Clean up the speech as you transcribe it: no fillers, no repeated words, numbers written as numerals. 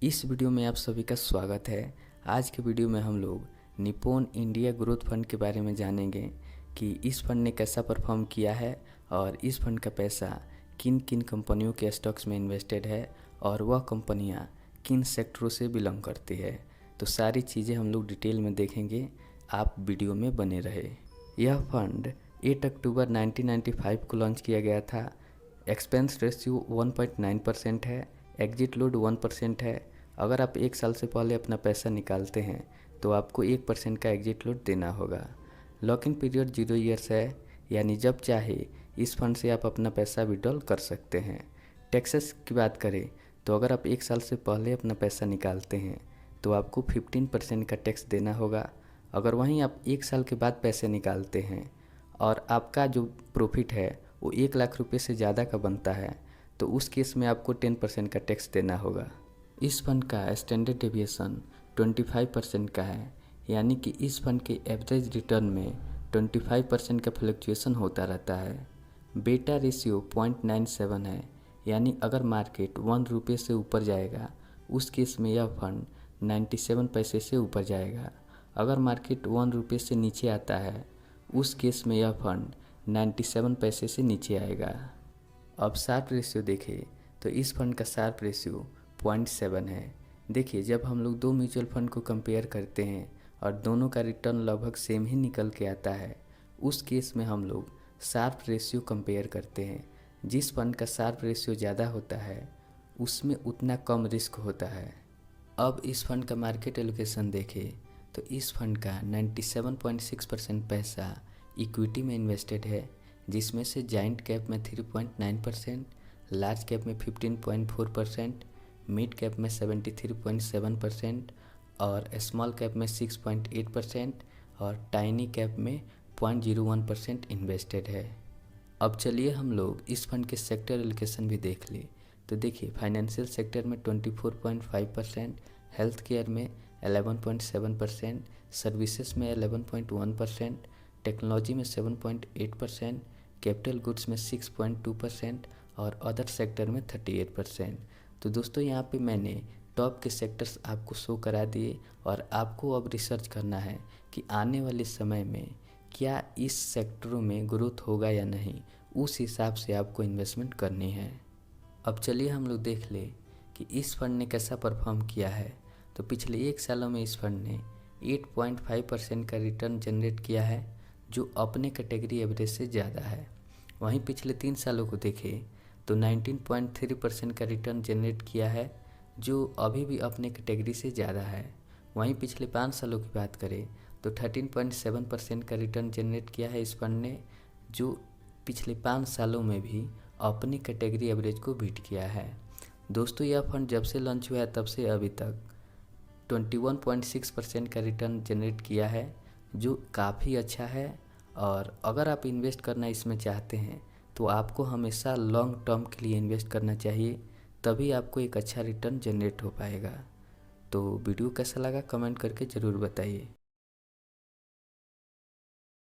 इस वीडियो में आप सभी का स्वागत है। आज के वीडियो में हम लोग निप्पॉन इंडिया ग्रोथ फंड के बारे में जानेंगे कि इस फंड ने कैसा परफॉर्म किया है और इस फंड का पैसा किन किन कंपनियों के स्टॉक्स में इन्वेस्टेड है और वह कंपनियां किन सेक्टरों से बिलोंग करती है। तो सारी चीज़ें हम लोग डिटेल में देखेंगे, आप वीडियो में बने रहे। यह फंड 8 अक्टूबर 1995 को लॉन्च किया गया था। एक्सपेंस रेशियो 1.9% है, एग्जिट लोड 1% है। अगर आप 1 साल से पहले अपना पैसा निकालते हैं तो आपको 1% का एग्जिट लोड देना होगा। लॉक इन पीरियड 0 ईयर्स है, यानी जब चाहे इस फंड से आप अपना पैसा विड्रॉल कर सकते हैं। टैक्सेस की बात करें तो अगर आप 1 साल से पहले अपना पैसा निकालते हैं तो आपको 15% का टैक्स देना होगा। अगर वहीं आप 1 साल के बाद पैसे निकालते हैं और आपका जो प्रॉफिट है वो 1 लाख रुपये से ज़्यादा का बनता है तो उस केस में आपको 10% का टैक्स देना होगा। इस फंड का स्टैंडर्ड डेविएशन 25% का है, यानी कि इस फंड के एवरेज रिटर्न में 25% का फ्लक्चुएशन होता रहता है। बेटा रेशियो 0.97 है, यानी अगर मार्केट 1 रुपये से ऊपर जाएगा उस केस में यह फंड 97 पैसे से ऊपर जाएगा। अगर मार्केट 1 रुपये से नीचे आता है उस केस में यह फंड 97 पैसे से नीचे आएगा। अब शार्प रेशियो देखें तो इस फंड का शार्प रेशियो 0.7 है। देखिए, जब हम लोग दो म्यूचुअल फंड को कंपेयर करते हैं और दोनों का रिटर्न लगभग सेम ही निकल के आता है उस केस में हम लोग शार्प रेशियो कंपेयर करते हैं। जिस फंड का शार्प रेशियो ज़्यादा होता है उसमें उतना कम रिस्क होता है। अब इस फंड का मार्केट एलोकेशन देखें तो इस फंड का 97.6% पैसा इक्विटी में इन्वेस्टेड है, जिसमें से जाइंट कैप में 3.9%, लार्ज कैप में 15.4%, मिड कैप में 73.7% और स्मॉल कैप में 6.8% और टाइनी कैप में 0.01% इन्वेस्टेड है। अब चलिए हम लोग इस फंड के सेक्टर एलोकेशन भी देख लें। तो देखिए, फाइनेंशियल सेक्टर में 24.5%, हेल्थ केयर में 11.7%, सर्विसेज में 11.1%, टेक्नोलॉजी में 7.8%, कैपिटल गुड्स में 6.2% और अदर सेक्टर में 38%। तो दोस्तों, यहाँ पे मैंने टॉप के सेक्टर्स आपको शो करा दिए और आपको अब रिसर्च करना है कि आने वाले समय में क्या इस सेक्टरों में ग्रोथ होगा या नहीं। उस हिसाब से आपको इन्वेस्टमेंट करनी है। अब चलिए हम लोग देख ले कि इस फंड ने कैसा परफॉर्म किया है। तो पिछले 1 सालों में इस फंड ने 8.5% का रिटर्न जनरेट किया है, जो अपने कैटेगरी एवरेज से ज़्यादा है। वहीं पिछले 3 सालों को देखें तो 19.3% का रिटर्न जनरेट किया है, जो अभी भी अपने कैटेगरी से ज़्यादा है। वहीं पिछले 5 सालों की बात करें तो 13.7% का रिटर्न जनरेट किया है इस फंड ने, जो पिछले 5 सालों में भी अपनी कैटेगरी एवरेज को बीट किया है। दोस्तों, यह फंड जब से लॉन्च हुआ है तब से अभी तक 21.6% का रिटर्न जनरेट किया है, जो काफ़ी अच्छा है। और अगर आप इन्वेस्ट करना इसमें चाहते हैं तो आपको हमेशा लॉन्ग टर्म के लिए इन्वेस्ट करना चाहिए, तभी आपको एक अच्छा रिटर्न जनरेट हो पाएगा। तो वीडियो कैसा लगा कमेंट करके ज़रूर बताइए।